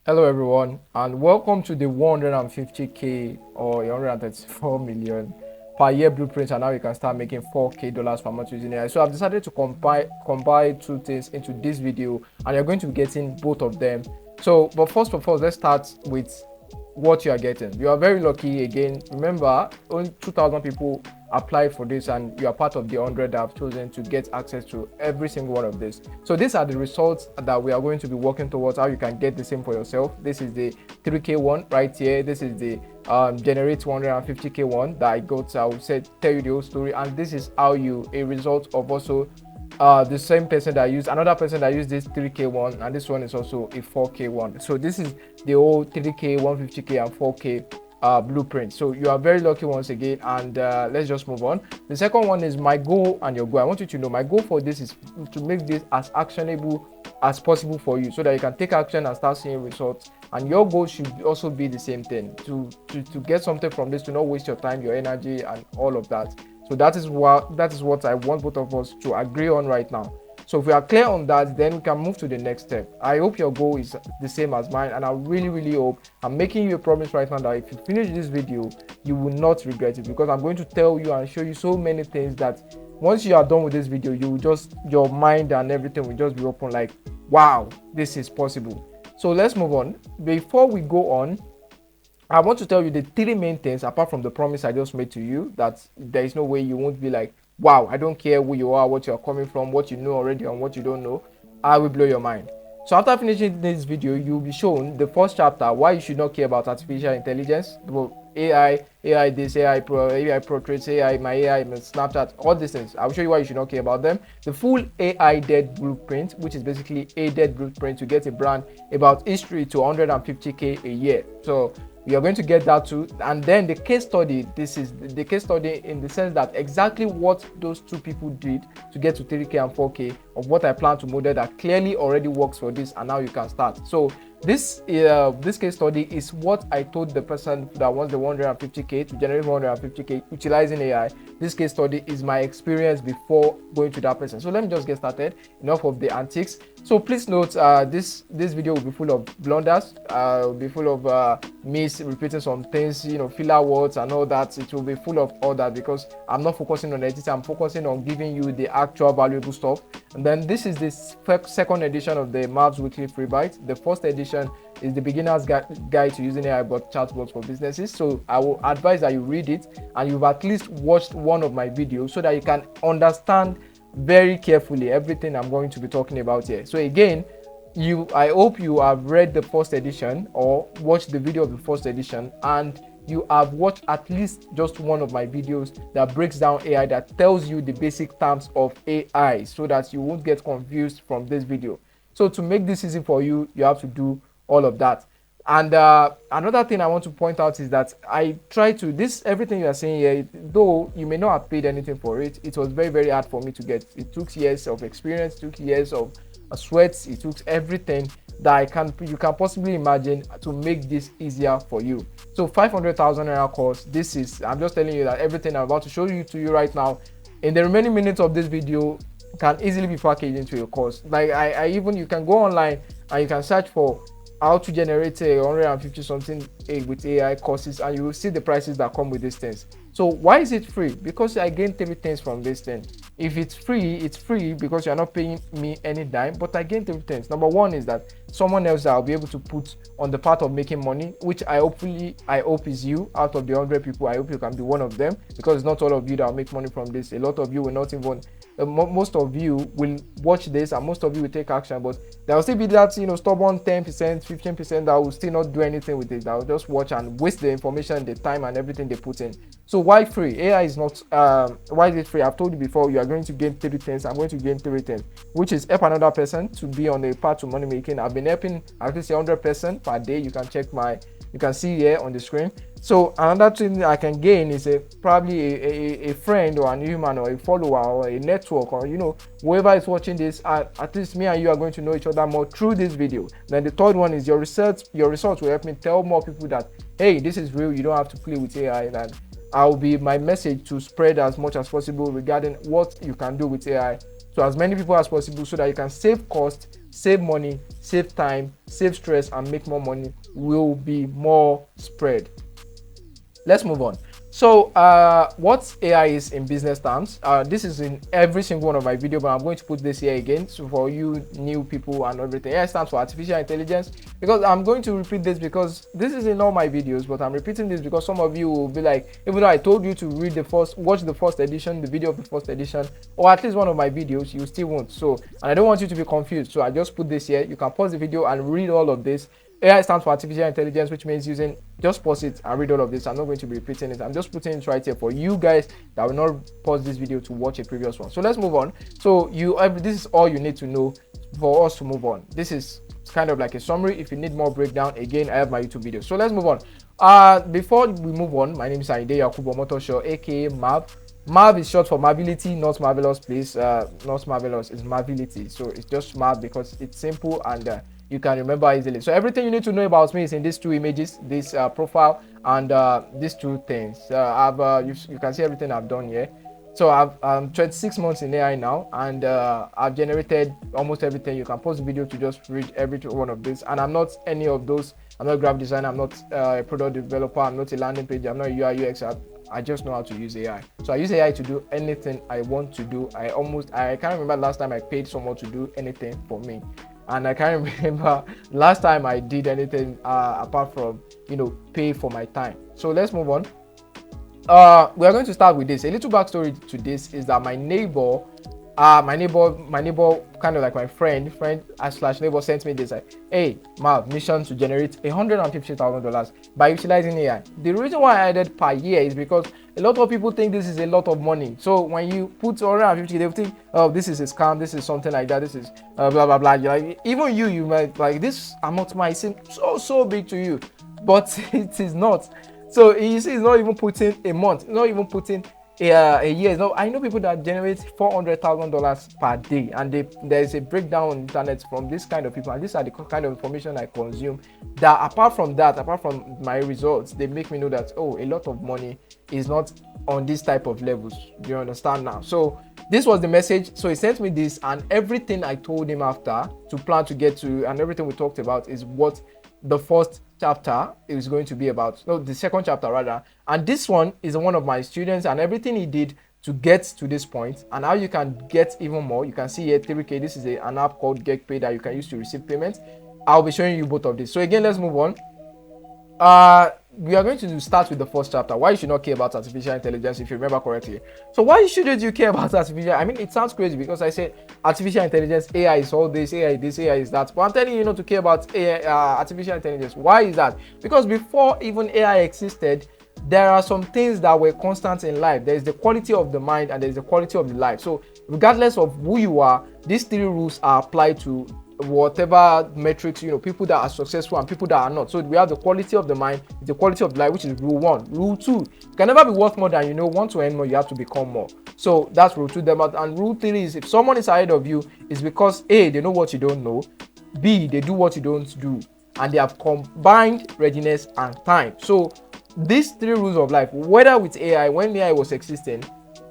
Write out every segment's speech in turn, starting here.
Hello everyone and welcome to the 150k or 134 million per year blueprint, and now you can start making 4k dollars per month using AI. So I've decided to combine two things into this video, and you're going to be getting both of them. So but first of all, let's start with what you are getting. You are very lucky again. Remember, only 2,000 people applied for this, and you are part of the 100 that have chosen to get access to every single one of this. So these are the results that we are going to be working towards, how you can get the same for yourself. This is the 3k one right here. This is the generate 150k one that I got. I will say tell you the whole story, and this is how you a result of also the same person that used another person that used this 3k one, and this one is also a 4k one. So this is the whole 3k 150k and 4k blueprint. So you are very lucky once again, and let's just move on. The second one is my goal and your goal. I want you to know my goal for this is to make this as actionable as possible for you, so that you can take action and start seeing results. And your goal should also be the same thing, to get something from this, to not waste your time, your energy, and all of that. So that is what I want both of us to agree on right now. So if we are clear on that, then we can move to the next step. I hope your goal is the same as mine, and I really hope I'm making you a promise right now that if you finish this video, you will not regret it, because I'm going to tell you and show you so many things that once you are done with this video, you will just, your mind and everything will just be open, like, wow, this is possible. So let's move on. Before we go on, I want to tell you the three main things, apart from the promise I just made to you, that there is no way you won't be like, wow, I don't care who you are, what you are coming from, what you know already and what you don't know. I will blow your mind. So after finishing this video, you'll be shown the first chapter, why you should not care about artificial intelligence, AI this, AI Pro, AI portraits, AI, my AI, my Snapchat, all these things. I'll show you why you should not care about them. The full AI dead blueprint, which is basically a dead blueprint to get a brand about history to 150k a year. So we are going to get that too. And then the case study, this is the case study in the sense that exactly what those two people did to get to 3k and 4k of what I plan to model that clearly already works for this, and now you can start. So this case study is what I told the person that wants the 150k to generate 150k utilizing AI. This case study is my experience before going to that person. So let me just get started. Enough of the antics. So please note, this video will be full of blunders, will be full of me repeating some things, filler words and all that. It will be full of all that because I'm not focusing on editing. I'm focusing on giving you the actual valuable stuff. And then this is the second edition of the Mavs Weekly Free Bite. The first edition is the beginner's guide to using AI chatbots for businesses. So I will advise that you read it and you've at least watched one of my videos so that you can understand very carefully everything I'm going to be talking about here. So again, I hope you have read the first edition or watched the video of the first edition, and you have watched at least just one of my videos that breaks down AI, that tells you the basic terms of AI, so that you won't get confused from this video. So to make this easy for you, you have to do all of that. And another thing I want to point out is that I try to, this everything you are saying here, though you may not have paid anything for it, it was very hard for me to get. It took years of experience, it took years of sweat, it took everything that you can possibly imagine to make this easier for you. So 500,000 naira course. This is, I'm just telling you that everything I'm about to show you to you right now in the remaining minutes of this video can easily be packaged into your course. Like I even, you can go online and you can search for how to generate a 150 something with AI courses, and you will see the prices that come with these things. So why is it free? Because I gain three things from this thing. If it's free because you're not paying me any dime, but I gain three things. Number one is that someone else that I'll be able to put on the path of making money, which I hope is you. Out of the 100 people, I hope you can be one of them, because it's not all of you that will make money from this. A lot of you will not even, most of you will watch this and most of you will take action, but there will still be that stubborn 10%, 15% that will still not do anything with it, that will just watch and waste the information, the time and everything they put in. So why free? AI is not, why is it free? I've told you before, you are going to gain three things. I'm going to gain three things, which is help another person to be on a path to money making. I've been helping at least 100% per day. You can see here on the screen. So another thing I can gain is probably a friend or an human or a follower or a network, or whoever is watching this, at least me and you are going to know each other more through this video. Then the third one is your research will help me tell more people that, hey, this is real, you don't have to play with AI. And I'll be my message to spread as much as possible regarding what you can do with AI to as many people as possible, so that you can save cost save money, save time, save stress, and make more money will be more spread. Let's move on. So what AI is in business terms, this is in every single one of my video, but I'm going to put this here again, so for you new people and everything. AI stands for artificial intelligence, because I'm going to repeat this because this is in all my videos, but I'm repeating this because some of you will be like, even though I told you to watch the first edition, the video of the first edition, or at least one of my videos, you still won't. So, and I don't want you to be confused, so I just put this here. You can pause the video and read all of this. AI stands for artificial intelligence, which means just pause it and read all of this. I'm not going to be repeating it. I'm just putting it right here for you guys that will not pause this video to watch a previous one. So let's move on. So this is all you need to know for us to move on. This is kind of like a summary. If you need more breakdown, again, I have my YouTube video. So let's move on. Before we move on, my name is Ayinde Yakubu Omotosho, aka Mav. Mav is short for Mavability, not marvelous, please. Not marvelous, it's Mavability. So it's just Mav because it's simple and you can remember easily. So everything you need to know about me is in these two images, this profile and these two things. You can see everything I've done here. So I'm 26 months in AI now, and I've generated almost everything. You can pause the video to just read every one of this. And I'm not any of those. I'm not a graphic designer. I'm not a product developer. I'm not a landing page. I'm not a UI UX. I just know how to use AI. So I use AI to do anything I want to do. I can't remember last time I paid someone to do anything for me. And I can't remember last time I did anything apart from, pay for my time. So let's move on. We are going to start with this. A little backstory to this is that my neighbor, kind of like my friend / neighbor sent me this, like, hey, Mav, mission to generate $150,000 by utilizing AI. The reason why I added per year is because a lot of people think this is a lot of money. So when you put 150, they think, oh, this is a scam, this is something like that, this is blah blah blah. Like, even you might like, this amount might seem so big to you, but it is not. So you see, it's not even putting a month, not even putting a year. No, I know people that generate $400,000 per day, and there's a breakdown on the internet from this kind of people, and these are the kind of information I consume. That apart from my results, they make me know that, oh, a lot of money is not on this type of levels. Do you understand now? So this was the message. So he sent me this, and everything I told him after to plan to get to, and everything we talked about is what the first chapter is going to be about. No, the second chapter rather. And this one is one of my students, and everything he did to get to this point, and how you can get even more. You can see here 3K. This is an app called GetPay that you can use to receive payments. I'll be showing you both of this. So again, let's move on. We are going to start with the first chapter. Why you should not care about artificial intelligence, if you remember correctly. So why shouldn't you care about artificial? I mean, it sounds crazy because I say artificial intelligence, AI is all this, AI is that. But I'm telling you not to care about AI, artificial intelligence. Why is that? Because before even AI existed, there are some things that were constant in life. There is the quality of the mind and there is the quality of the life. So regardless of who you are, these three rules are applied to whatever metrics, people that are successful and people that are not. So we have the quality of the mind, the quality of life, which is rule 1. Rule 2, you can never be worth more than want to earn more, you have to become more. So that's rule 2. And rule 3 is, if someone is ahead of you, it's because A, they know what you don't know, B, they do what you don't do, and they have combined readiness and time. So these 3 rules of life, whether with AI, when AI was existing,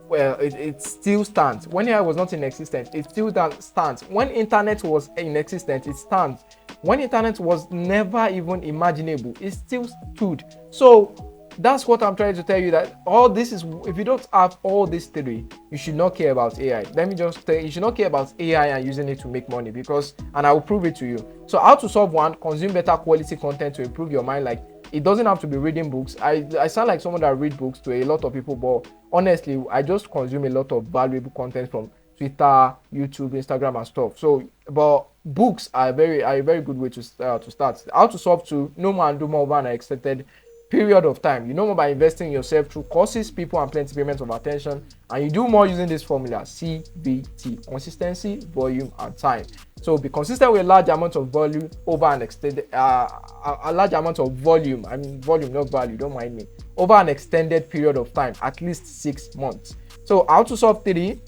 well, it still stands. When AI was not in existence, it still stands. When internet was in existence, it stands. When internet was never even imaginable, it still stood. So that's what I'm trying to tell you, that all this is, if you don't have all these 3, you should not care about AI. Let me just tell you, you should not care about AI and using it to make money, because, and I will prove it to you. So how to solve 1, consume better quality content to improve your mind. Like, it doesn't have to be reading books. I sound like someone that read books to a lot of people, but honestly, I just consume a lot of valuable content from Twitter, YouTube, Instagram, and stuff. So, but books are a very good way to start. How to solve 2, know more and do more over an extended period of time. You know more by investing in yourself through courses, people, and plenty payments of attention. And you do more using this formula, CVT: consistency, volume, and time. So be consistent with a large amount of volume over an extended, a large amount of volume. I mean volume, not value. Don't mind me. Over an extended period of time, at least 6 months. So how to solve 3?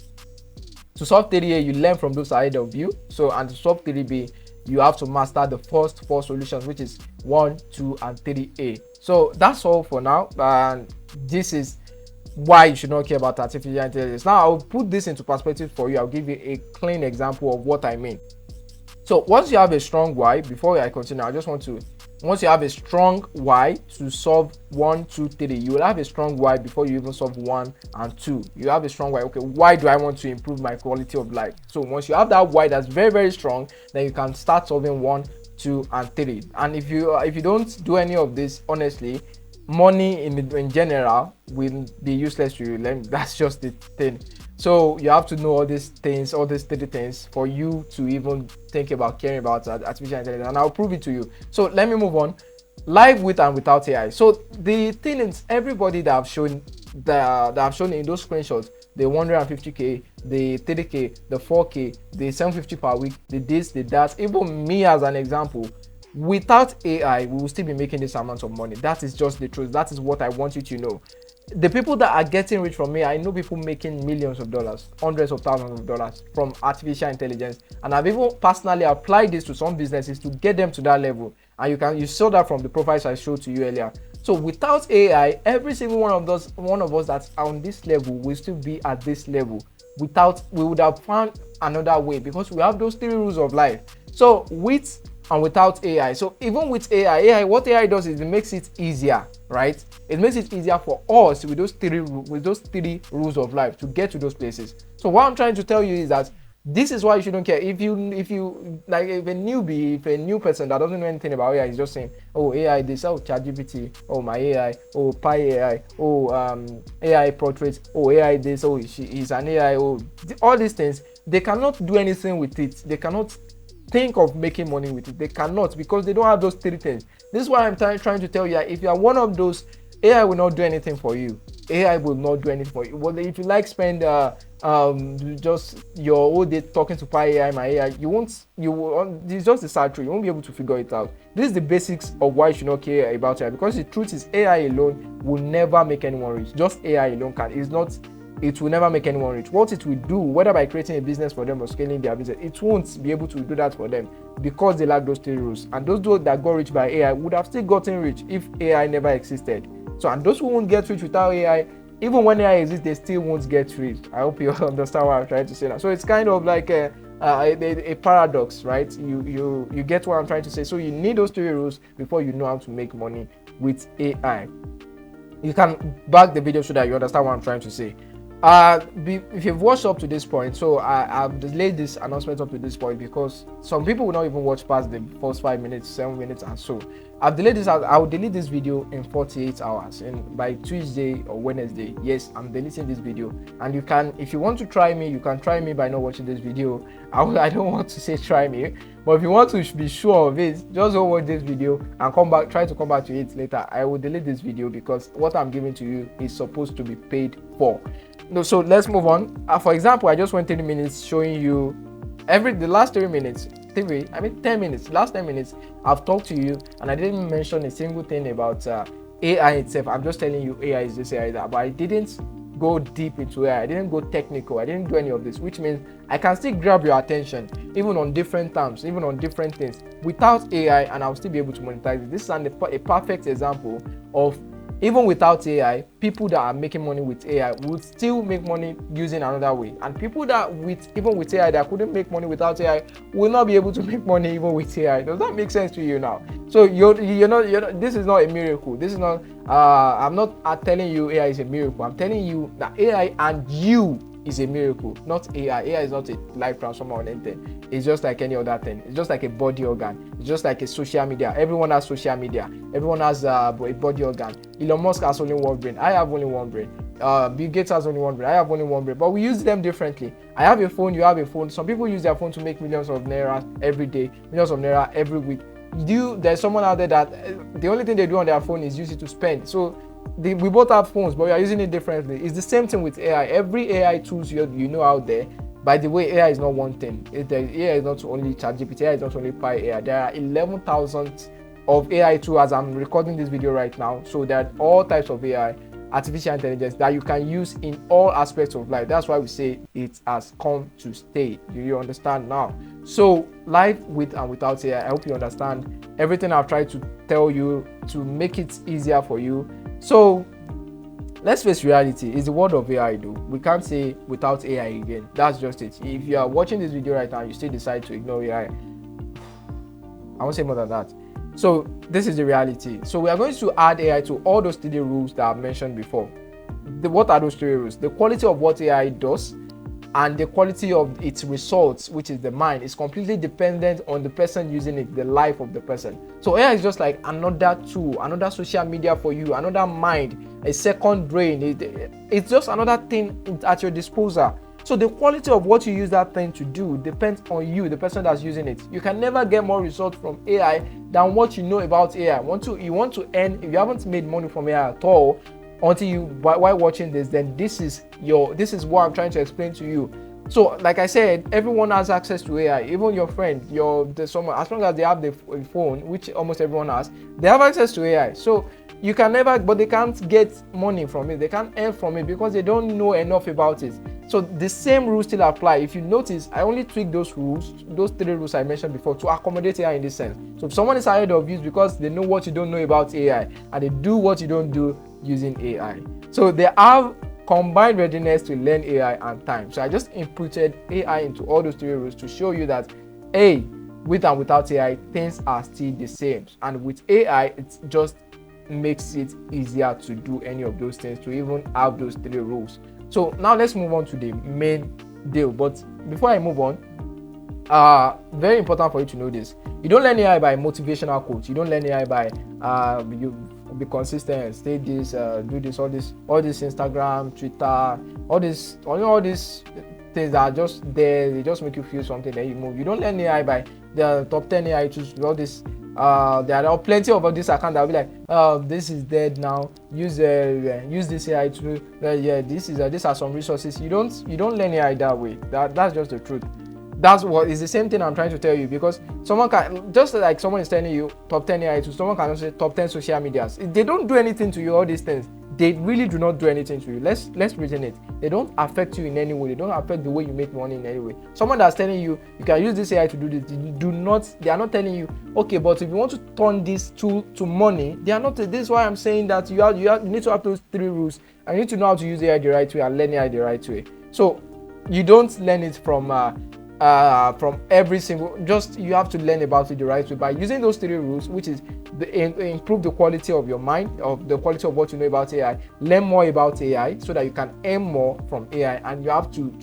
To solve 3A, you learn from those ahead of you. So, and to solve 3B, you have to master the first 4 solutions, which is 1, 2, and 3A. So that's all for now, and this is why you should not care about artificial intelligence. Now I'll put this into perspective for you. I'll give you a clean example of what I mean. So once you have a strong why, before I continue, I just want to, once you have a strong why to solve 1, 2, 3, you will have a strong why before you even solve 1 and 2. You have a strong why. Okay, why do I want to improve my quality of life? So once you have that why that's very, very strong, then you can start solving 1, 2, and 3. And if you don't do any of this, honestly, money in general will be useless to you. That's just the thing. So you have to know all these things, all these 3 things, for you to even think about caring about artificial intelligence, and I'll prove it to you. So let me move on. Live with and without AI. So the thing is, everybody that I've shown in those screenshots, the 150k, the 30k, the 4k, the 750 per week, the this, the that, even me as an example, without AI, we will still be making this amount of money. That is just the truth. That is what I want you to know. The people that are getting rich from me, I know people making millions of dollars, hundreds of thousands of dollars from artificial intelligence, and I've even personally applied this to some businesses to get them to that level. And you saw that from the profiles I showed to you earlier. So without AI, every single one of us that's on this level will still be at this level. We would have found another way, because we have those 3 rules of life. So with and without AI. So even with AI, what AI does is it makes it easier, right? It makes it easier for us with those three rules of life to get to those places. So what I'm trying to tell you is that this is why you shouldn't care. If you like, if a new person that doesn't know anything about AI is just saying, oh, AI this, oh, ChatGPT, oh, my AI, oh, Pi AI, oh, AI portrait, oh, AI this, oh, he's an AI, oh, all these things, they cannot do anything with it. They cannot think of making money with it. They cannot, because they don't have those 3 things. This is why I'm trying to tell you that if you are one of those, AI will not do anything for you. AI will not do anything for you. Well, if you like spend just your whole day talking to Pi AI, my AI, it's just the sad truth. You won't be able to figure it out. This is the basics of why you should not care about AI, because the truth is, AI alone will never make anyone rich. Just AI alone it will never make anyone rich. What it will do, whether by creating a business for them or scaling their business, it won't be able to do that for them, because they lack those 3 rules. And those that got rich by AI would have still gotten rich if AI never existed. So, and those who won't get rich without AI, even when AI exists, they still won't get rich. I hope you understand what I'm trying to say now. So it's kind of like a paradox, right? You get what I'm trying to say. So you need those 3 rules before you know how to make money with AI. You can back the video so that you understand what I'm trying to say. If you've watched up to this point, so I've delayed this announcement up to this point because some people will not even watch past the first 5 minutes, 7 minutes, and so I've delayed this. I will delete this video in 48 hours, and by Tuesday or Wednesday, yes, I'm deleting this video. And you can, if you want to try me, you can try me by not watching this video. I don't want to say try me, but if you want to be sure of it, just go watch this video and try to come back to it later. I will delete this video because what I'm giving to you is supposed to be paid for. No, so let's move on. For example, I just went 30 minutes showing you the last 3 minutes, 10 minutes, last 10 minutes, I've talked to you and I didn't mention a single thing about AI itself. I'm just telling you AI is this, AI is that, but I didn't go deep into AI. I didn't go technical. I didn't do any of this, which means I can still grab your attention, even on different terms, even on different things, without AI, and I'll still be able to monetize it. This is a perfect example of, even without AI, people that are making money with AI would still make money using another way. And people that even with AI that couldn't make money without AI will not be able to make money even with AI. Does that make sense to you now? So you're not, this is not a miracle. This is not, I'm not telling you AI is a miracle. I'm telling you that AI and you is a miracle, not AI. AI is not a life transformer or anything. It's just like any other thing. It's just like a body organ. It's just like a social media. Everyone has social media. Everyone has a body organ. Elon Musk has only one brain. I have only one brain. Bill Gates has only one brain. I have only one brain. But we use them differently. I have a phone. You have a phone. Some people use their phone to make millions of naira every day, millions of naira every week. There's someone out there that the only thing they do on their phone is use it to spend. So we both have phones, but we are using it differently. It's the same thing with AI. Every AI tools you know out there. By the way, AI is not one thing. AI is not only ChatGPT. AI is not only Pi AI. There are 11,000 of AI tools as I'm recording this video right now. So there are all types of AI, artificial intelligence, that you can use in all aspects of life. That's why we say it has come to stay. Do you understand now? So life with and without AI, I hope you understand everything I've tried to tell you to make it easier for you. So let's face reality, it's the world of AI though. We can't say without AI again. That's just it. If you are watching this video right now, you still decide to ignore AI, I won't say more than that. So this is the reality. So we are going to add AI to all those 3 rules that I've mentioned before. What are those 3 rules? The quality of what AI does and the quality of its results, which is the mind, is completely dependent on the person using it, the life of the person. So AI is just like another tool, another social media for you, another mind, a second brain. It's just another thing at your disposal. So the quality of what you use that thing to do depends on you, the person that's using it. You can never get more results from AI than what you know about AI. You want to earn, if you haven't made money from AI at all, until you, while watching this, then this is what I'm trying to explain to you. So like I said, everyone has access to AI, even your friend, someone, as long as they have the phone, which almost everyone has, they have access to AI. So you can never, but they can't get money from it, they can't earn from it because they don't know enough about it. So the same rules still apply. If you notice, I only tweak those rules, those 3 rules I mentioned before, to accommodate AI in this sense. So if someone is ahead of you, it's because they know what you don't know about AI, and they do what you don't do using AI. So they have combined readiness to learn AI and time. So I just inputted AI into all those 3 rules to show you that, A, with and without AI, things are still the same. And with AI, it just makes it easier to do any of those things, to even have those 3 rules. So now let's move on to the main deal. But before I move on, very important for you to know this. You don't learn AI by motivational quotes. You don't learn AI by you be consistent, stay this, do this, all this Instagram, Twitter, all these things that are just there. They just make you feel something, then you move. You don't learn AI by the top 10 AI tools, all this. There are plenty of this account that will be like, this is dead now. Use this AI tool. These are some resources. You don't learn AI that way. That's just the truth. That's what is the same thing I'm trying to tell you, because someone can, just like someone is telling you top 10 AI tools, someone can also say top 10 social medias. They don't do anything to you, all these things. They really do not do anything to you. Let's reason it. They don't affect you in any way. They don't affect the way you make money in any way. Someone that's telling you you can use this AI to do this, they are not telling you, okay, but if you want to turn this tool to money, they are not. This is why I'm saying that you need to have those 3 rules, and you need to know how to use AI the right way and learn AI the right way. So you don't learn it from every single, just you have to learn about it the right way by using those 3 rules, which is improve the quality of your mind, of the quality of what you know about AI, learn more about AI so that you can earn more from AI, and you have to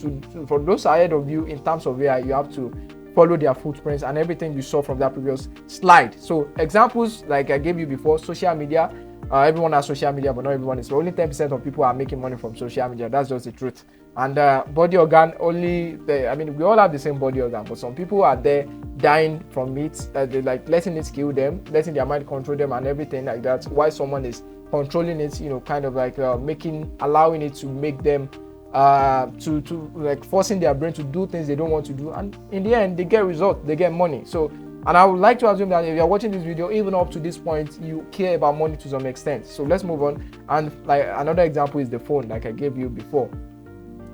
for those ahead of you in terms of AI, you have to follow their footprints and everything you saw from that previous slide. So examples like I gave you before, social media. Everyone has social media, but not everyone is. Only 10% of people are making money from social media. That's just the truth. And body organ, we all have the same body organ, but some people are there dying from it. They like letting it kill them, letting their mind control them, and everything like that. While someone is controlling it, kind of like allowing it to make them to like forcing their brain to do things they don't want to do, and in the end they get results, they get money. So, and I would like to assume that if you're watching this video, even up to this point, you care about money to some extent. So let's move on. And like another example is the phone, like I gave you before.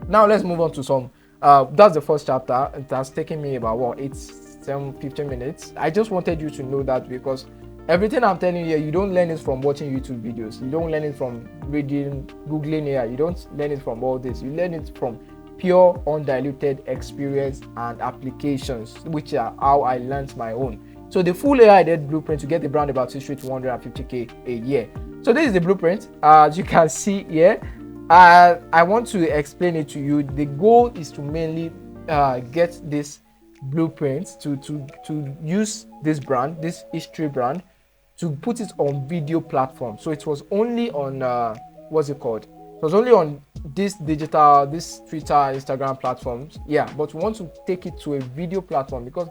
Now let's move on to some that's the first chapter. It has taken me about 15 minutes. I just wanted you to know that, because everything I'm telling you, you don't learn it from watching YouTube videos. You don't learn it from reading, Googling AI. You don't learn it from all this. You learn it from pure, undiluted experience and applications, which are how I learned my own. So the full AI Dead blueprint to get the brand about history to 150K a year. So this is the blueprint. As you can see here, I want to explain it to you. The goal is to mainly get this blueprint to use this brand, this history brand, to put it on video platform. So it was only on what's it called? It was only on this Twitter, Instagram platforms. Yeah, but we want to take it to a video platform, because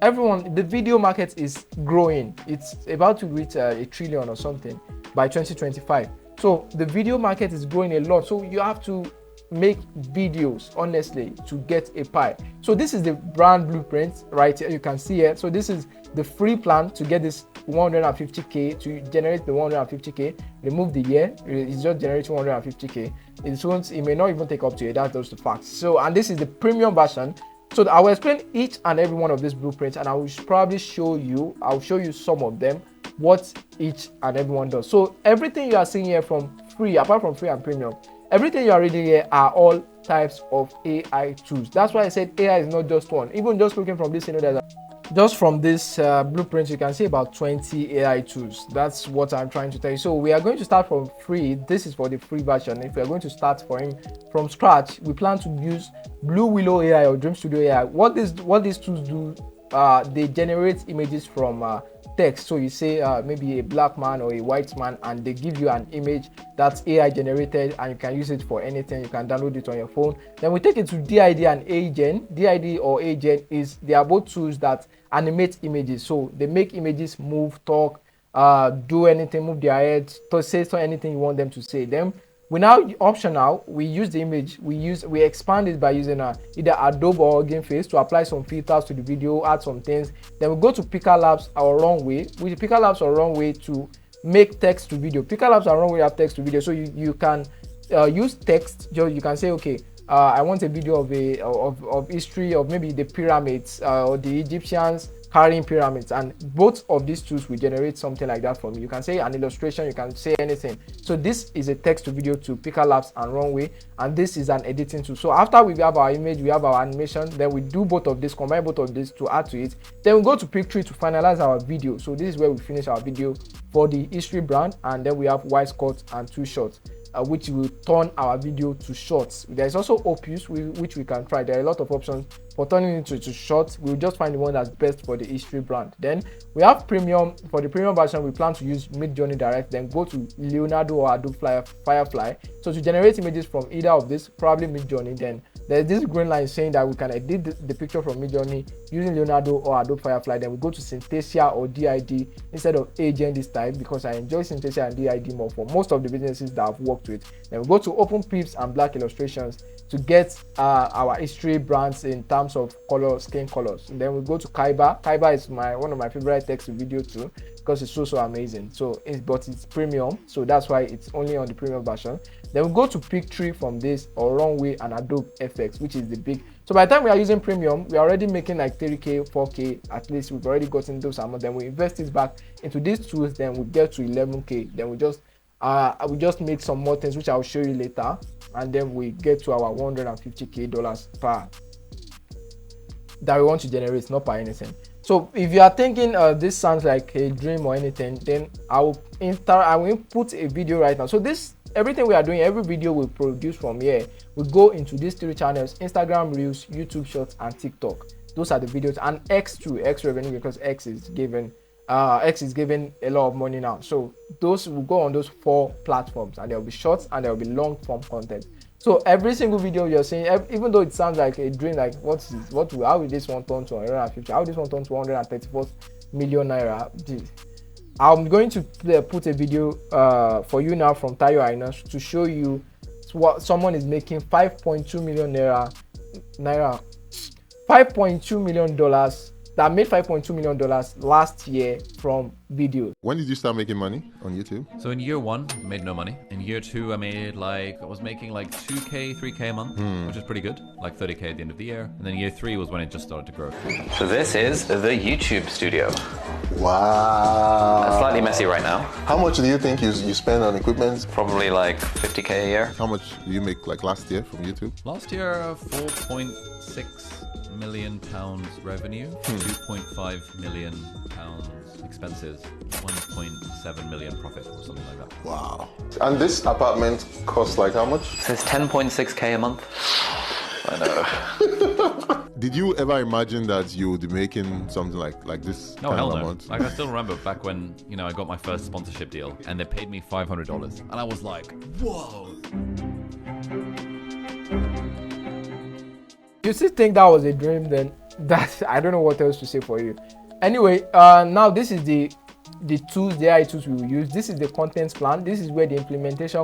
the video market is growing. It's about to reach $1 trillion or something by 2025. So the video market is growing a lot. So you have to make videos, honestly, to get a pie. So this is the brand blueprint right here. You can see it. So this is the free plan to get this 150K, to generate the 150K. Remove the year, it's just generating 150K. It may not even take up to it. That's just the fact. So, and this is the premium version. So I will explain each and every one of these blueprints, and I will probably I'll show you some of them, what each and every one does. So everything you are seeing here from free, apart from free and premium, everything you are reading here are all types of AI tools. That's why I said AI is not just one. Even just looking from this, there's just from this blueprint, you can see about 20 AI tools. That's what I'm trying to tell you. So we are going to start from free. This is for the free version. If we are going to start for him from scratch, we plan to use Blue Willow AI or Dream Studio AI. What these tools do, they generate images from text. So you say maybe a black man or a white man, and they give you an image that's AI generated, and you can use it for anything. You can download it on your phone. Then we take it to DID and AGen. DID or AGen they are both tools that animate images. So they make images move, talk, do anything, move their heads, to say anything you want them to say. Then we now optional, we use the image, we expand it by using either Adobe or Hugging Face to apply some filters to the video, add some things. Then we go to Pika Labs or Runway. With Pika Labs or Runway to make text to video. Pika Labs or Runway have text to video, so you can use text. You can say, okay, I want a video of history of maybe the pyramids or the Egyptians carrying pyramids, and both of these tools will generate something like that from you. You can say an illustration, you can say anything. So this is a text to video to Pika Labs and Runway, and this is an editing tool. So after we have our image, we have our animation, then we do both of this, combine both of this to add to it. Then we go to Pictree to finalize our video. So this is where we finish our video for the history brand, and then we have Wise Cut and 2 Shots. Which will turn our video to shorts. There is also Opus, which we can try. There are a lot of options for turning it to shorts. We'll just find the one that's best for the history brand. Then we have premium. For the premium version, we plan to use Midjourney Direct, then go to Leonardo or Adobe Firefly. So to generate images from either of this, probably Midjourney. Then there's this green line saying that we can edit the picture from Midjourney using Leonardo or Adobe Firefly. Then we go to Synthesia or DID instead of AGen this time, because I enjoy Synthesia and DID more for most of the businesses that I've worked with. Then we go to Open Pips and Black Illustrations to get our history brands in terms of color, skin colors. And then we go to Kaiba. Kaiba is one of my favorite text to video too, because it's so amazing. But it's premium, so that's why it's only on the premium version. Then we go to Pictree from this, or Runway and Adobe FX, which is the big. So by the time we are using premium, we are already making like 30k, 4k, at least we've already gotten those amounts. Then we invest it back into these tools, then we get to 11k. Then we just make some more things, which I'll show you later, and then we get to our $150k per that we want to generate, not per anything. So if you are thinking this sounds like a dream or anything, then I will input a video right now. So everything we are doing, every video we produce from here, we go into these 3 channels: Instagram Reels, YouTube Shorts, and TikTok. Those are the videos, and X too, X revenue, because X is giving a lot of money now. So those will go on those 4 platforms, and there will be shorts and there will be long form content. So every single video you're seeing, even though it sounds like a dream, like how will this one turn to 150? How will this one turn to 134 million naira? I'm going to put a video for you now from Tayo Aina to show you what someone is making 5.2 million naira, $5.2 million, that made $5.2 million last year from videos. When did you start making money on YouTube? So in year 1, I made no money. In year 2, I was making like 2k, 3k a month, which is pretty good, like 30k at the end of the year. And then year 3 was when it just started to grow. So this is the YouTube studio. Wow. Slightly messy right now. How much do you think you spend on equipment? Probably like 50k a year. How much do you make like last year from YouTube? Last year, 4.6 million pounds revenue, 2.5 million pounds expenses, 1.7 million profit or something like that. Wow. And this apartment costs like how much? So it's 10.6k a month. I know. Did you ever imagine that you would be making something like this? No, hell no. Like, I still remember back when, I got my first sponsorship deal and they paid me $500. And I was like, whoa. You still think that was a dream, then I don't know what else to say for you. Anyway, now this is the tools, the AI tools we will use. This is the content plan. This is where the implementation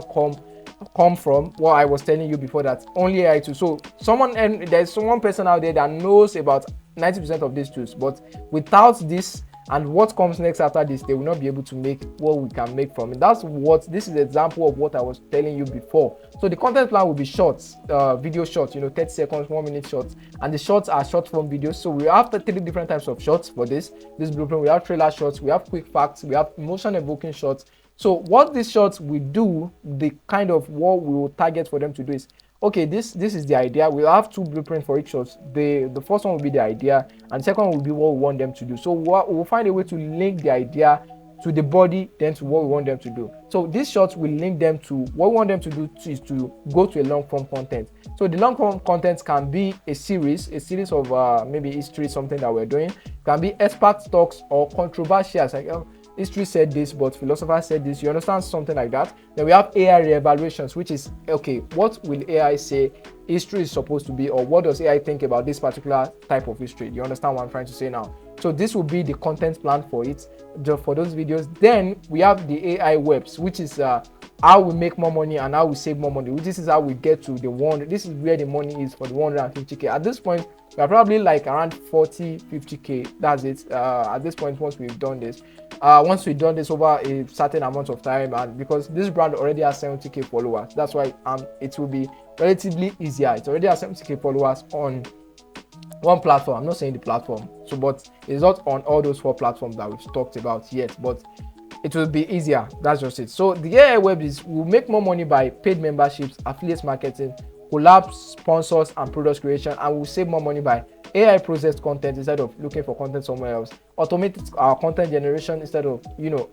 come from. What I was telling you before, that only AI tools. So there's one person out there that knows about 90% of these tools, but without this and what comes next after this, they will not be able to make what we can make from it. This is an example of what I was telling you before. So the content plan will be shorts, video shorts, 30 seconds, 1 minute shorts, and the shorts are short form videos. So we have 3 different types of shorts for this blueprint. We have trailer shorts, we have quick facts, we have emotion evoking shorts. So what these shorts will do, the kind of what we will target for them to do is, okay, this is the idea. We'll have two blueprints for each shot. The first one will be the idea, and the second one will be what we want them to do. So we'll find a way to link the idea to the body, then to what we want them to do. So these shots will link them to what we want them to do is to go to a long form content. So the long form content can be a series of maybe history, something that we're doing. It can be expert talks or controversial, like history said this, but philosopher said this. You understand, something like that. Then we have AI reevaluations, which is okay, what will AI say history is supposed to be, or what does AI think about this particular type of history? You understand what I'm trying to say now? So this will be the content plan for it, just for those videos. Then we have the AI webs, which is how we make more money and how we save more money. This is how we get to the one. This is where the money is for the 150k. At this point, we are probably like around 40-50k. That's it. At this point, once we've done this over a certain amount of time, and because this brand already has 70k followers, that's why it will be relatively easier. It already has 70k followers on one platform. I'm not saying the platform, so but it's not on all those 4 platforms that we've talked about yet, but it will be easier. That's just it. So the AI web is, will make more money by paid memberships, affiliate marketing, collabs, sponsors, and product creation, and we'll save more money by AI processed content instead of looking for content somewhere else, automate our content generation instead of,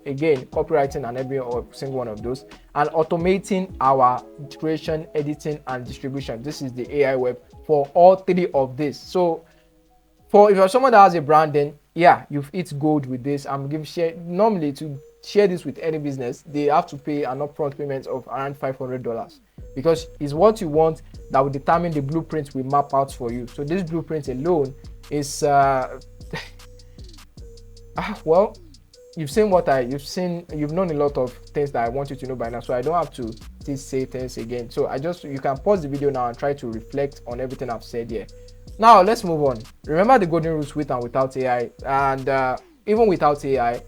again, copywriting and every single one of those, and automating our creation, editing, and distribution. This is the AI web for all 3 of this. So if you're someone that has a brand, then yeah, you've hit gold with this. I'm giving normally to share this with any business, they have to pay an upfront payment of around $500, because it's what you want that will determine the blueprint we map out for you. So this blueprint alone is well, you've known a lot of things that I want you to know by now, so I don't have to say things again. So you can pause the video now and try to reflect on everything I've said here. Now let's move on. Remember the golden rules with and without AI, and even without AI,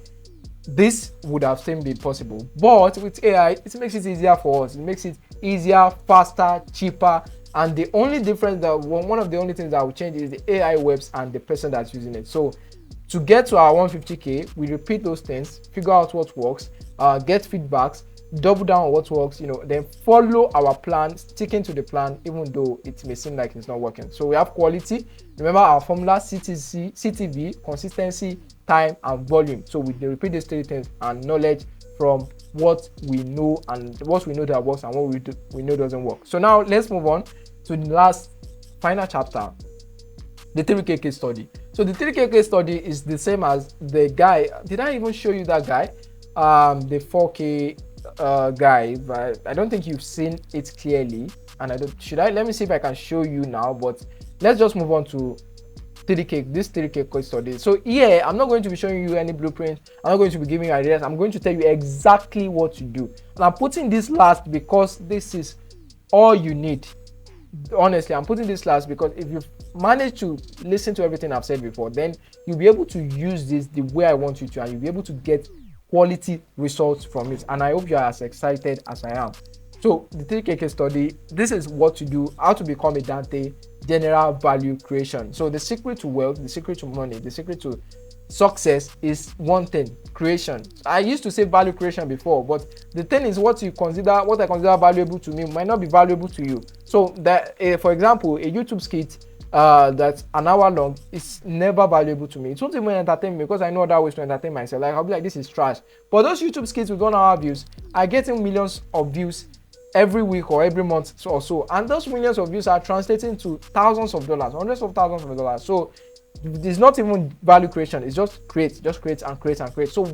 this would have still been possible, but with AI, it makes it easier for us. It makes it easier, faster, cheaper, and the only difference, that one of the only things that will change is the AI webs and the person that's using it. So to get to our 150k, we repeat those things, figure out what works, get feedbacks, double down on what works, then follow our plan, sticking to the plan even though it may seem like it's not working. So we have quality. Remember our formula: CTV, consistency, time, and volume. So we repeat these 3 things, and knowledge from what we know, and what we know that works and what we know doesn't work. So now let's move on to the last final chapter, the 3K case study. So the 3K case study is the same as the guy. Did I even show you that guy? The 4K guy, but I don't think you've seen it clearly. And let me see if I can show you now, but let's just move on to 3K, this 3K case study. So here, I'm not going to be showing you any blueprint. I'm not going to be giving you ideas. I'm going to tell you exactly what to do. And I'm putting this last because this is all you need. Honestly, I'm putting this last because if you've managed to listen to everything I've said before, then you'll be able to use this the way I want you to, and you'll be able to get quality results from it. And I hope you are as excited as I am. So the 3K case study, this is what to do, how to become a Dante: general value creation. So the secret to wealth, the secret to money, the secret to success is one thing: creation. I used to say value creation before, but the thing is, what I consider valuable to me might not be valuable to you. So that, for example, a YouTube skit that's an hour long is never valuable to me. It won't even entertain me because I know other ways to entertain myself. Like, I'll be like, this is trash. But those YouTube skits with 1 hour views are getting millions of views every week or every month or so, and those millions of views are translating to thousands of dollars, hundreds of thousands of dollars. So it's not even value creation, it's just create and create. So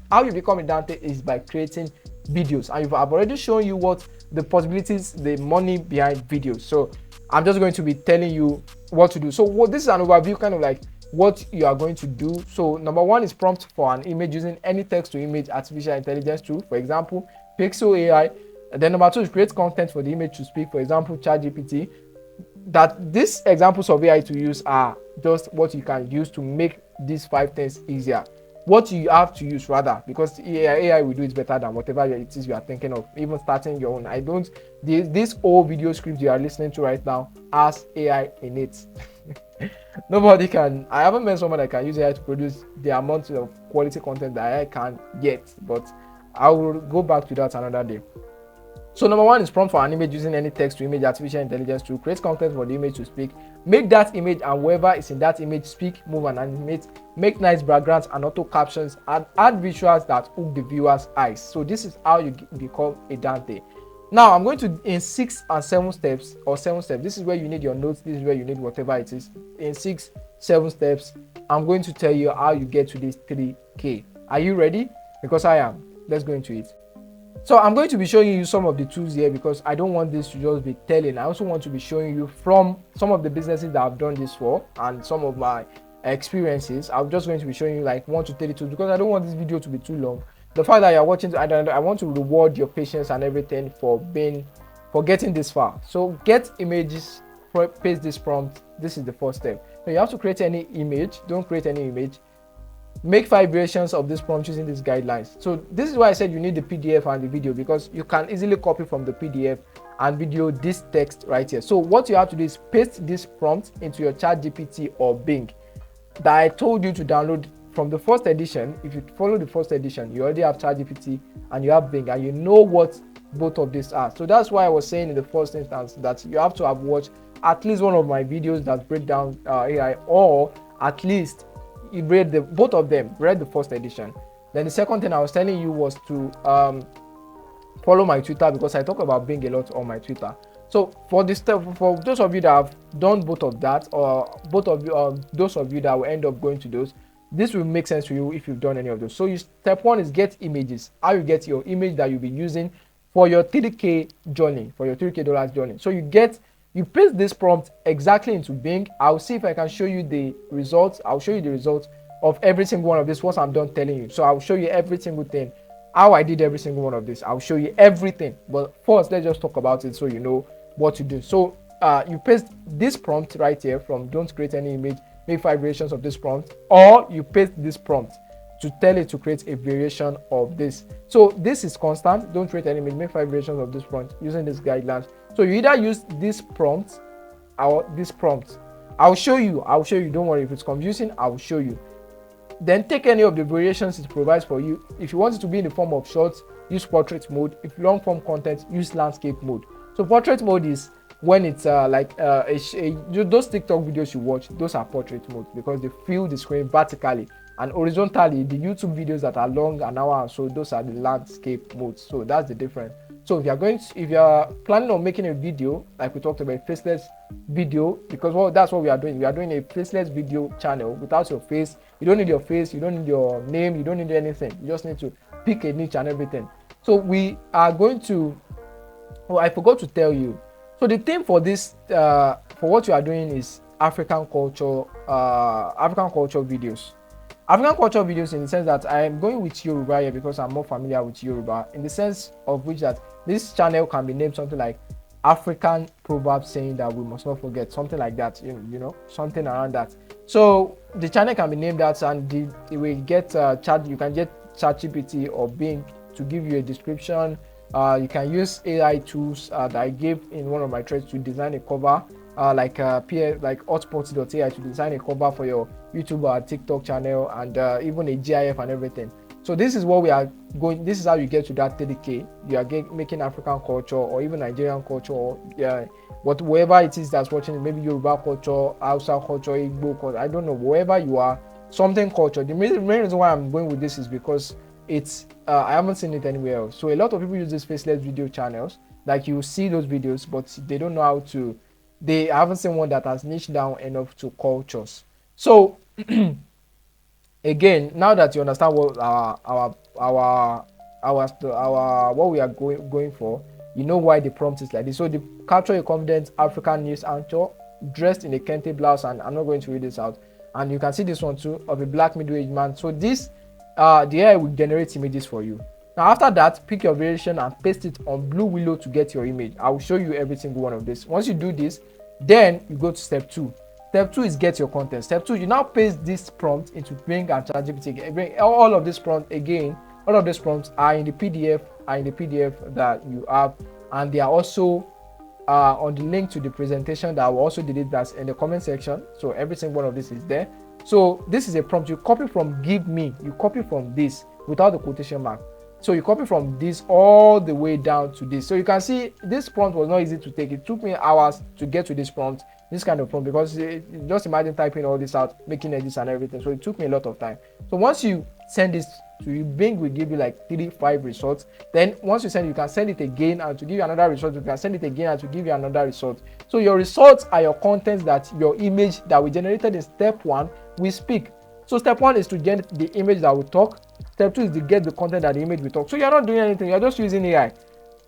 how you become a Dante is by creating videos, and I've already shown you what the possibilities, the money behind videos. So I'm just going to be telling you what to do. So this is an overview, kind of like what you are going to do. So number 1 is prompt for an image using any text to image artificial intelligence tool, for example Pixel AI. And then number 2 is create content for the image to speak, for example ChatGPT. That these examples of AI to use are just what you can use to make these 5 things easier. What you have to use rather, because AI will do it better than whatever it is you are thinking of, even starting your own. This whole video script you are listening to right now has AI in it. Nobody can. I haven't met someone that can use AI to produce the amount of quality content that I can get, but I will go back to that another day. So number one is prompt for an image using any text to image artificial intelligence to create content for the image to speak. Make that image and whoever is in that image speak, move, and animate. Make nice backgrounds and auto captions, and add visuals that hook the viewer's eyes. So this is how you become a Dante. Now I'm going to, in 6 and 7 steps, or 7 steps, this is where you need your notes, this is where you need whatever it is. In 6, 7 steps, I'm going to tell you how you get to this 3K. Are you ready? Because I am. Let's go into it. So I'm going to be showing you some of the tools here because I don't want this to just be telling. I also want to be showing you from some of the businesses that I've done this for and some of my experiences. I'm just going to be showing you like 1 to 3 tools because I don't want this video to be too long. The fact that you're watching, I want to reward your patience and everything for getting this far. So get images, paste this prompt. This is the first step. So you have to create any image. Don't create any image. Make 5 variations of this prompt using these guidelines. So this is why I said you need the PDF and the video, because you can easily copy from the PDF and video this text right here. So what you have to do is paste this prompt into your ChatGPT or Bing that I told you to download from the first edition. If you follow the first edition, you already have ChatGPT and you have Bing, and you know what both of these are. So that's why I was saying in the first instance that you have to have watched at least one of my videos that break down AI, or at least you read both of them, read the first edition. Then the second thing I was telling you was to follow my Twitter, because I talk about Bing a lot on my Twitter. So for this step, for those of you that have done both of that, or both of you, those of you that will end up going to those, this will make sense to you if you've done any of those. So step 1 is get images. How you get your image that you'll be using for your 3K journey, for your $3K journey. So you paste this prompt exactly into Bing. I'll see if I can show you the results. I'll show you the results of every single one of this once I'm done telling you. So I'll show you every single thing, how I did every single one of this. I'll show you everything. But first, let's just talk about it so you know what to do. So you paste this prompt right here from don't create any image, make 5 variations of this prompt, or you paste this prompt to tell it to create a variation of this. So this is constant. Don't create any image, make 5 variations of this prompt using these guidelines. So you either use this prompt or this prompt. I'll show you. Don't worry if it's confusing. I'll show you. Then take any of the variations it provides for you. If you want it to be in the form of shorts, use portrait mode. If long form content, use landscape mode. So portrait mode is when it's those TikTok videos you watch, those are portrait mode because they fill the screen vertically, and horizontally the YouTube videos that are long, an hour or so, those are the landscape modes. So that's the difference. So if you're planning on making a video, like we talked about, faceless video, because that's what we are doing. We are doing a faceless video channel without your face. You don't need your face, you don't need your name, you don't need anything. You just need to pick a niche and everything. So we are going to, I forgot to tell you. So the theme for this, for what you are doing is African culture videos. African culture videos in the sense that I am going with Yoruba here because I'm more familiar with Yoruba, in the sense of which that this channel can be named something like African proverb saying that we must not forget, something like that, you know, something around that. So the channel can be named that, and you will get you can get ChatGPT or Bing to give you a description. You can use AI tools that I gave in one of my threads to design a cover, like hotspot.ai to design a cover for your YouTube or TikTok channel, and even a GIF and everything. So this is what we are going. This is how you get to that 30K. You are making African culture or even Nigerian culture, or whatever it is that's watching, maybe Yoruba culture, Hausa culture, Igbo culture, I don't know, wherever you are, something culture. The main reason why I'm going with this is because it's I haven't seen it anywhere else. So a lot of people use these faceless video channels, like you see those videos, but they don't know how to. I haven't seen one that has niched down enough to cultures. So again, now that you understand what what we are going for, you know why the prompt is like this. So the capture a confident African news anchor dressed in a kente blouse, and I'm not going to read this out. And you can see this one too, of a black middle-aged man. So this the AI will generate images for you. Now after that, pick your variation and paste it on Blue Willow to get your image. I will show you every single one of this. Once you do this, then you go to step 2. Step 2 is get your content. Step 2, you now paste this prompt into Bing and ChatGPT. Bring all of this prompt again. All of these prompts are in the PDF, that you have, and they are also on the link to the presentation that I will also delete that in the comment section. So every single one of this is there. So this is a prompt you copy from Give Me. You copy from this without the quotation mark. So you copy from this all the way down to this. So you can see this prompt was not easy to take. It took me hours to get to this prompt, this kind of prompt, because just imagine typing all this out, making edits and everything. So it took me a lot of time. So once you send this to you, Bing will give you like 3-5 results. Then once you send, you can send it again and to give you another result. You can send it again and to give you another result. So your results are your contents that your image that we generated in step 1 will speak. So step 1 is to get the image that will talk. Step 2 is to get the content that the image will talk. So you're not doing anything, you're just using AI.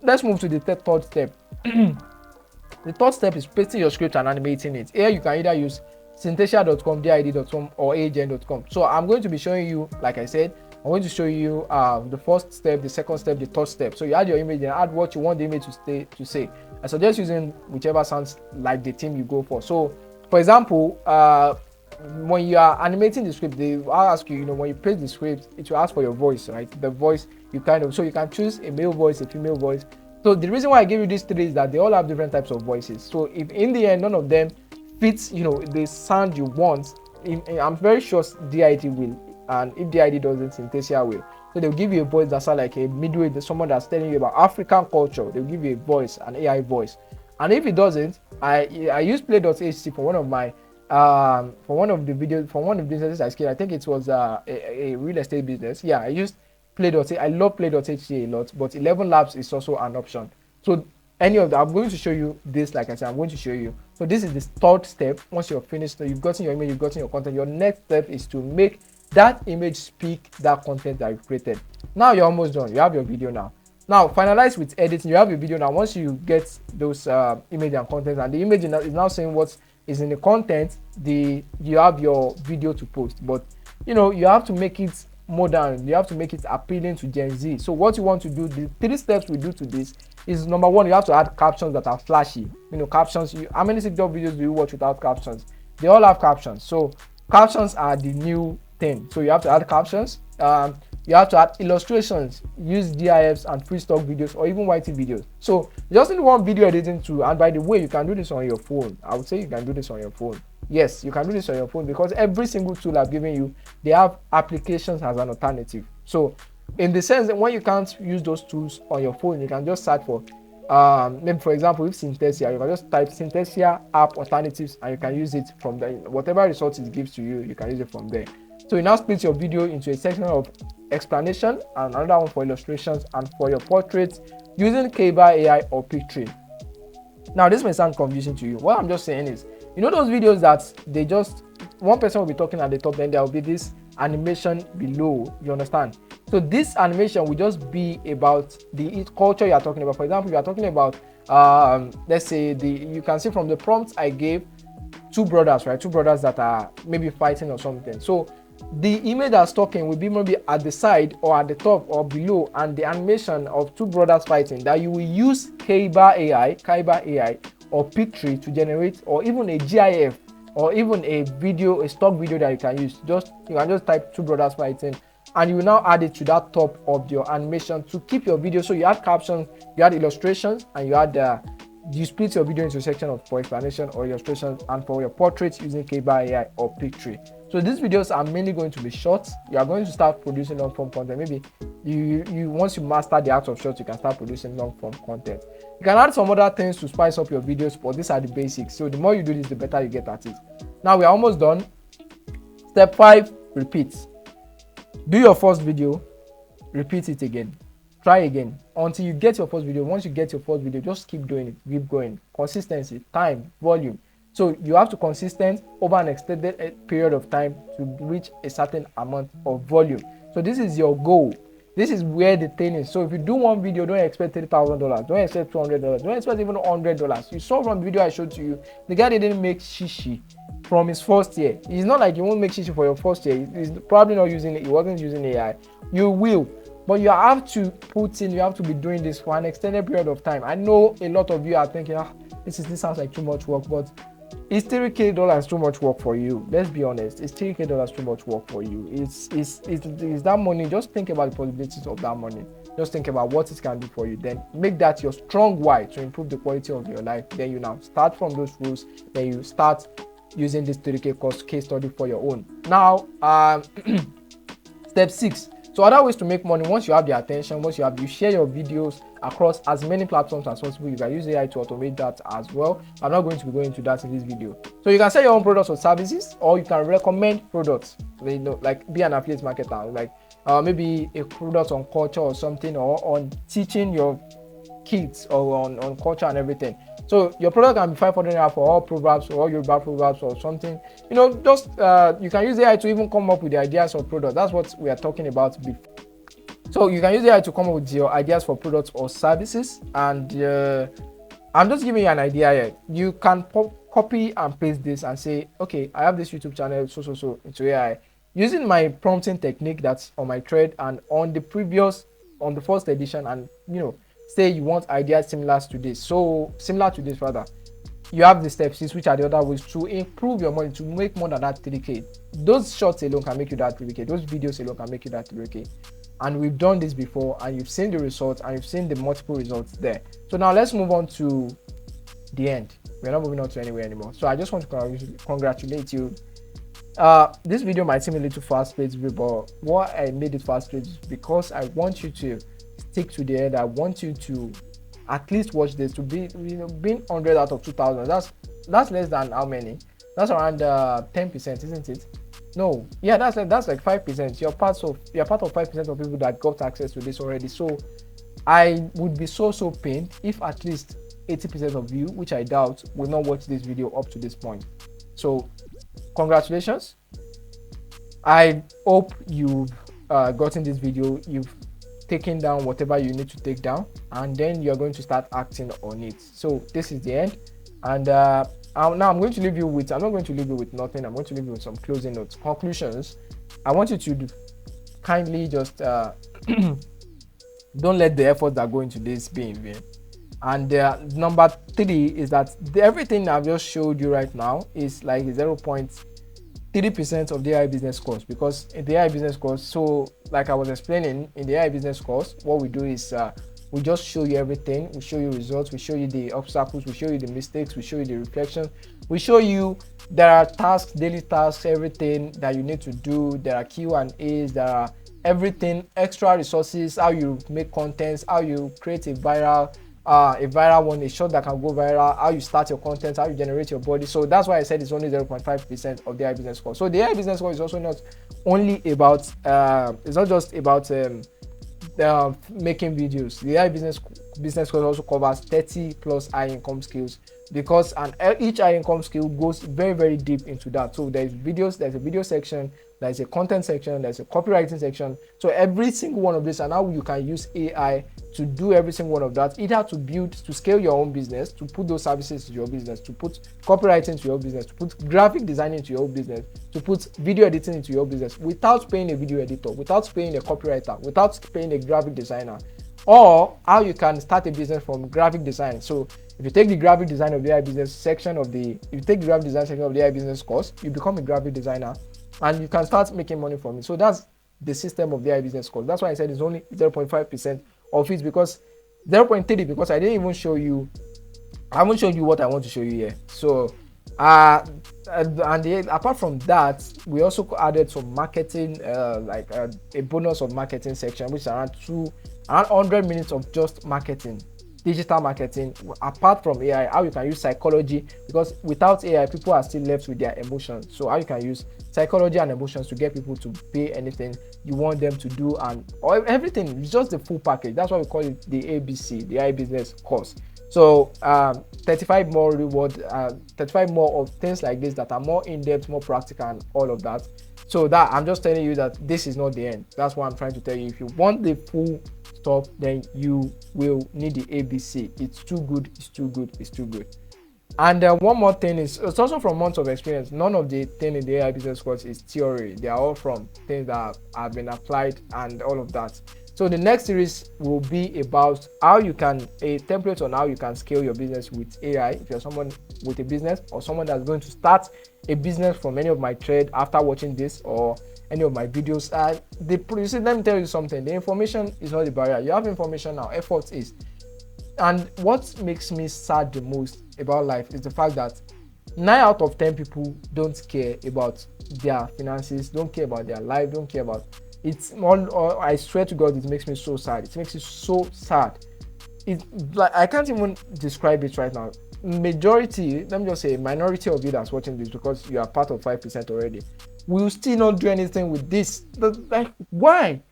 Let's move to the third step. The third step is pasting your script and animating it. Here you can either use synthesia.com, did.com, or agen.com. So I'm going to be showing you, like I said, I'm going to show you the first step, the second step, the third step. So you add your image and add what you want the image to say. I suggest using whichever sounds like the theme you go for. So for example, when you are animating the script, they will ask you, when you paste the script, it will ask for your voice, right? The voice so you can choose a male voice, a female voice. So the reason why I give you these 3 is that they all have different types of voices. So if in the end none of them fits, the sound you want, I'm very sure DIT will, and if DIT doesn't, Synthesia will. So they'll give you a voice that sounds like a midway, someone that's telling you about African culture. They'll give you a voice, an AI voice. And if it doesn't, I use play.ht for one of my for one of the videos, for one of the businesses I scaled. I think it was a real estate business. Yeah, I used play.ht. I love play.ht a lot, but 11 Labs is also an option. So any of that, I'm going to show you this. Like I said, I'm going to show you. So this is the third step. Once you're finished, you've gotten your image, you've gotten your content. Your next step is to make that image speak that content that you've created. Now you're almost done. You have your video now. Now finalize with editing. You have your video now. Once you get those image and content, and the image is now saying what is in the content, you have your video to post. But you have to make it modern. You have to make it appealing to Gen Z. So what you want to do, the 3 steps we do to this is, number 1, you have to add captions that are flashy. Captions. How many TikTok videos do you watch without captions? They all have captions. So captions are the new thing. So you have to add captions. You have to add illustrations, use GIFs and free stock videos, or even YT videos. So just need one video editing tool. And by the way, you can do this on your phone. I would say you can do this on your phone. Yes, you can do this on your phone, because every single tool I've given you, they have applications as an alternative. So in the sense that when you can't use those tools on your phone, you can just search for maybe, for example, if Synthesia, you can just type Synthesia app alternatives and you can use it from there. Whatever results it gives to you, you can use it from there. So you now split your video into a section of explanation and another one for illustrations and for your portraits using Kaiba AI or Pictree. Now this may sound confusing to you. What I'm just saying is, those videos that they just, one person will be talking at the top, then there will be this animation below, you understand? So this animation will just be about the culture you are talking about. For example, you are talking about let's say you can see from the prompts I gave, 2 brothers, right? 2 brothers that are maybe fighting or something. So the image that's talking will be maybe at the side or at the top or below, and the animation of 2 brothers fighting, that you will use Kaiba AI or Pictree to generate, or even a GIF, or even a stock video that you can use. You can just type 2 brothers fighting, and you will now add it to that top of your animation to keep your video. So you add captions, you add illustrations, and you split your video into a section for explanation or illustrations and for your portraits using Kaiba AI or Pictree. So these videos are mainly going to be short. You are going to start producing long form content. Maybe you once you master the art of short, you can start producing long form content. You can add some other things to spice up your videos, but these are the basics. So the more you do this, the better you get at it. Now we are almost done. Step 5, repeat. Do your first video, repeat it again. Try again until you get your first video. Once you get your first video, just keep doing it, keep going. Consistency, time, volume. So you have to consistent over an extended period of time to reach a certain amount of volume. So this is your goal. This is where the thing is. So if you do one video, don't expect $3,000, don't expect $200, don't expect even $100. You saw from the video I showed to you, the guy didn't make shishi from his first year. It's not like you won't make shishi for your first year. He's probably not using it. He wasn't using AI. You will. But you have to you have to be doing this for an extended period of time. I know a lot of you are thinking, this sounds like too much work, but is $3,000 too much work for you? Let's be honest. Is $3,000 too much work for you? Is that money? Just think about the possibilities of that money. Just think about what it can do for you. Then make that your strong why to improve the quality of your life. Then you now start from those rules. Then you start using this 30K course case study for your own. Now, step 6. So other ways to make money, once you have the attention, you share your videos across as many platforms as possible. You can use AI to automate that as well. I'm not going to be going into that in this video. So you can sell your own products or services, or you can recommend products. You know, like be an affiliate marketer, like maybe a product on culture or something, or on teaching your kids, or on culture and everything. So your product can be 500 naira for all proverbs or all Yoruba proverbs or something. You know, just you can use AI to even come up with the ideas of products. That's what we are talking about before. So you can use AI to come up with your ideas for products or services. And I'm just giving you an idea here. You can copy and paste this and say, okay, I have this YouTube channel, so into AI. Using my prompting technique that's on my thread and on the first edition, and you know, say you want ideas similar to this rather, you have the steps, which are the other ways to improve your money, to make more than that 3k. Those shorts alone can make you that 3k. Those videos alone can make you that 3k. And we've done this before, and you've seen the results, and you've seen the multiple results there. So now let's move on to the end. We're not moving on to anywhere anymore. So I just want to congratulate you. This video might seem a little fast-paced, but why I made it fast-paced is because I want you to stick to the end. I want you to at least watch this, to be, you know, being 100 out of 2,000. That's less than how many? That's around 10%, isn't it? No, yeah, that's like 5%. You're part of 5% of people that got access to this already. So I would be so pained if at least 80% of you, which I doubt, will not watch this video up to this point. So congratulations. I hope you've gotten this video, you've taken down whatever you need to take down, and then you're going to start acting on it. So this is the end, and now I'm going to leave you with, I'm not going to leave you with nothing. I'm going to leave you with some closing notes, conclusions. I want you to kindly just don't let the effort that go into this be in vain. And number 3 is that everything I've just showed you right now is like 0.3% of the AI business course, because in the AI business course, so like I was explaining, in the AI business course, what we do is we just show you everything. We show you results, we show you the obstacles, we show you the mistakes, we show you the reflection, we show you there are tasks, daily tasks, everything that you need to do. There are Q&As, there are everything, extra resources, how you make contents, how you create a viral one, a short that can go viral, how you start your content, how you generate your body. So that's why I said it's only 0.5% of the AI business course. So the AI business course is also not only about it's not just about making videos. The AI business course also covers 30 plus high income skills, because each high income skill goes very deep into that. So there's a video section, there's a content section, there's a copywriting section. So every single one of this, and how you can use AI to do every single one of that, either to scale your own business, to put those services to your business, to put copywriting to your business, to put graphic design into your business, to put video editing into your business, without paying a video editor, without paying a copywriter, without paying a graphic designer. Or how you can start a business from graphic design. So if you take the graphic design of the AI business section of the AI business course, you become a graphic designer, and you can start making money from it. So that's the system of the AI business course. That's why I said it's only 0.5% of it, because 0.3, because I didn't even show you, I haven't shown you what I want to show you here. So apart from that, we also added some marketing, like a bonus of marketing section, which is around 100 minutes of just marketing, digital marketing, apart from AI, how you can use psychology, because without AI, people are still left with their emotions. So how you can use psychology and emotions to get people to pay anything you want them to do, and everything. It's just the full package. That's why we call it the ABC, the AI business course. So 35 more rewards, 35 more of things like this that are more in-depth, more practical, and all of that. So that I'm just telling you that this is not the end. That's what I'm trying to tell you. If you want the full stuff, then you will need the ABC. It's too good, it's too good, it's too good. And one more thing is, it's also from months of experience. None of the thing in the AI business course is theory. They are all from things that have been applied and all of that. So the next series will be about how you can, a template on how you can scale your business with AI. If you're someone with a business, or someone that's going to start a business from any of my trade after watching this or any of my videos, you see, let me tell you something. The information is not the barrier. You have information now, effort is. And what makes me sad the most about life is the fact that 9 out of 10 people don't care about their finances, don't care about their life, don't care about It's all, I swear to God, it makes me so sad. It makes me so sad. It's like I can't even describe it right now. Majority, let me just say, minority of you that's watching this, because you are part of 5% already, will still not do anything with this. Like, why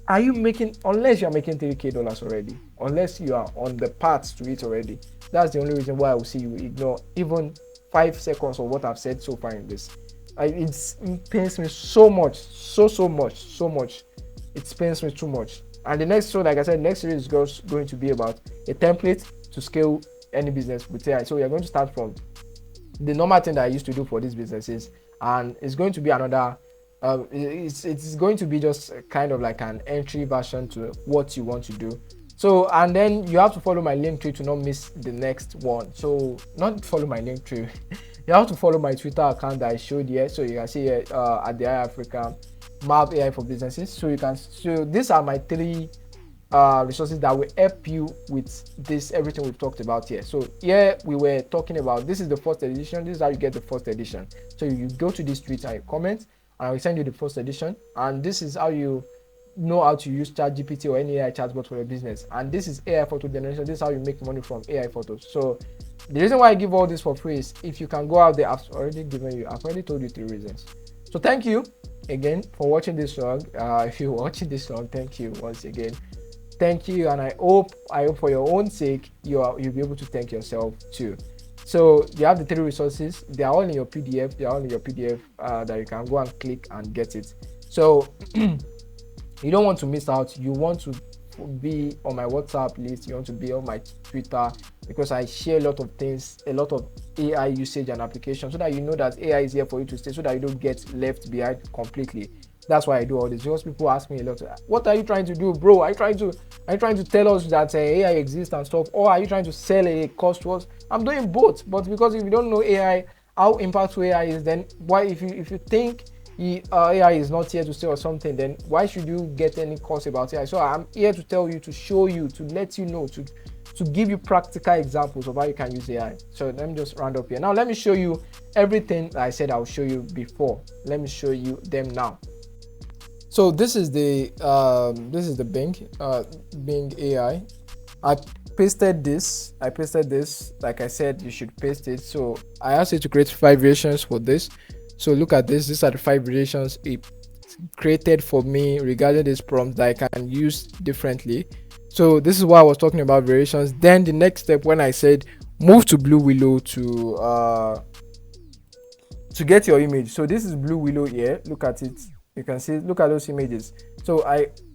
are you making, unless you're making $3,000 already, unless you are on the path to it already? That's the only reason why I will see you ignore even 5 seconds of what I've said so far in this. It pains me so much, so much. It pains me too much. And the next, so like I said, next series is going to be about a template to scale any business with AI. So we are going to start from the normal thing that I used to do for these businesses, and it's going to be another. It's going to be just kind of like an entry version to what you want to do. So, and then you have to follow my link tree to not miss the next one. So, not follow my link tree. You have to follow my Twitter account that I showed here. So you can see here at the iAfrica Map AI for businesses. So you can. So these are my 3 resources that will help you with this, everything we've talked about here. So here we were talking about, this is the first edition. This is how you get the first edition. So you go to this tweet and you comment, and I will send you the first edition. And this is how you know how to use ChatGPT or any AI chatbot for your business. And this is AI photo generation. This is how you make money from AI photos. So the reason why I give all this for free is if you can go out there. I've already told you 3 reasons. So thank you again for watching this vlog. If you're watching this vlog, thank you once again. Thank you, and I hope for your own sake you'll be able to thank yourself too. So you have the 3 resources. They are all in your PDF. That you can go and click and get it. So you don't want to miss out. You want to be on my WhatsApp list. You want to be on my Twitter, because I share a lot of things, a lot of AI usage and application, so that you know that AI is here for you to stay, so that you don't get left behind completely. That's why I do all this, because people ask me a lot, what are you trying to do, bro? Are you trying to tell us that AI exists and stuff, or are you trying to sell a course to us? I'm doing both. But because if you don't know AI, how impactful AI is, then why, if you think AI is not here to stay or something, then why should you get any course about AI? So I'm here to tell you, to show you, to let you know, to give you practical examples of how you can use AI. So let me just round up here. Now let me show you everything that I said I'll show you before. Let me show you them now. So this is the Bing AI. I pasted this. Like I said, you should paste it. So I asked you to create 5 variations for this. So look at this. These are the 5 variations it created for me regarding this prompt that I can use differently. So this is why I was talking about variations. Then the next step, when I said move to Blue Willow to get your image. So this is Blue Willow here. Look at it. You can see, look at those images. So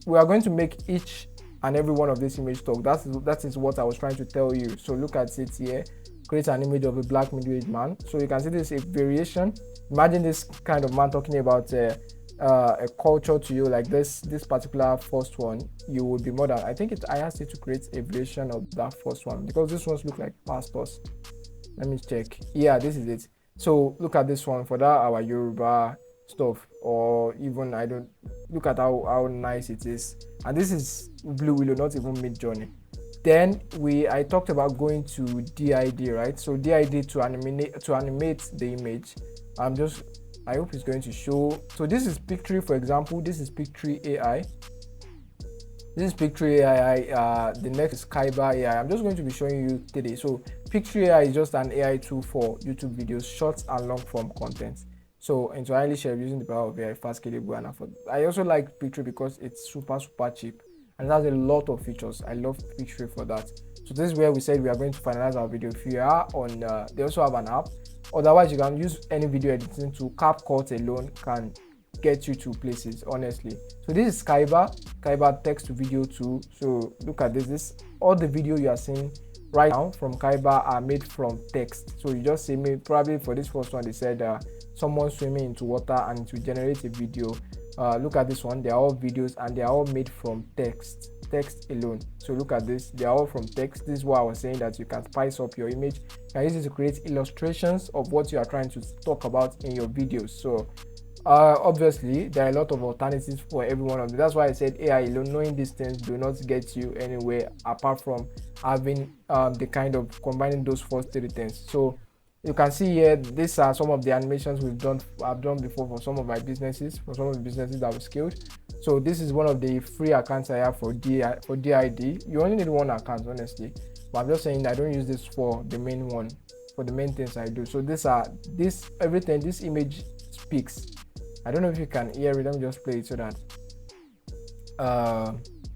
we are going to make each and every one of these image talk. That is what I was trying to tell you. So look at it here. Create an image of a black middle-aged man. So you can see this is a variation. Imagine this kind of man talking about a culture to you, like this particular first one. You would be more than, I think I asked you to create a variation of that first one, because this ones look like pastors. Let me check. Yeah, this is it. So look at this one. For that, our Yoruba stuff, or even, I don't, look at how nice it is. And this is Blue Willow, not even Midjourney. Then I talked about going to DID, right? So DID to animate the image. I hope it's going to show. So this is Pictory, for example. This is Pictory AI. The next is Kaiba AI. I'm just going to be showing you today. So Pictory AI is just an AI tool for YouTube videos, short and long form content. So entirely share using the power of AI, fast, scalable, and affordable. I also like Pictory because it's super cheap, and it has a lot of features. I love Pictory for that. So this is where we said we are going to finalize our video. If you are on, they also have an app. Otherwise, you can use any video editing tool. CapCut alone can get you to places, honestly. So this is Kaiba text to video tool. So look at this. All the video you are seeing right now from Kaiba are made from text. So you just see me, probably for this first one, they said someone swimming into water and it will generate a video. Look at this one. They are all videos and they are all made from text alone. So look at this. They are all from text. This is why I was saying that you can spice up your image. You can use it to create illustrations of what you are trying to talk about in your videos. So obviously there are a lot of alternatives for every one of them. That's why I said AI alone, knowing these things do not get you anywhere apart from having the kind of combining those first 3 things. So you can see here, these are some of the animations I've done before for some of my businesses, for some of the businesses that we scaled. So this is one of the free accounts I have for DID. You only need one account, honestly, but I'm just saying I don't use this for the main one, for the main things I do. So everything this image speaks. I don't know if you can hear it. Let me just play it so that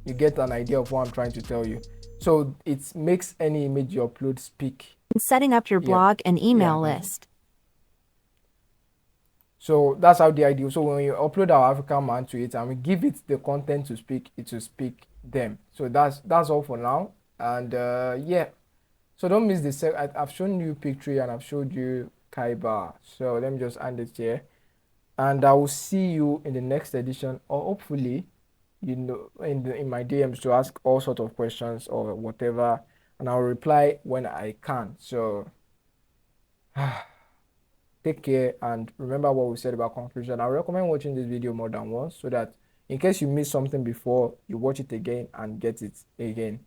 you get an idea of what I'm trying to tell you. So it makes any image you upload speak. Setting up your blog and email Yeah. list. So that's how the idea. So when you upload our African man to it and we give it the content to speak, it will speak them. So that's all for now. And yeah, so don't miss the I've shown you Pictree and I've showed you Kaiba. So let me just end it here, and I will see you in the next edition, or hopefully, in my DMs to ask all sort of questions or whatever, and I'll reply when I can. So take care, and remember what we said about conclusion. I recommend watching this video more than once so that in case you miss something before, you watch it again and get it again.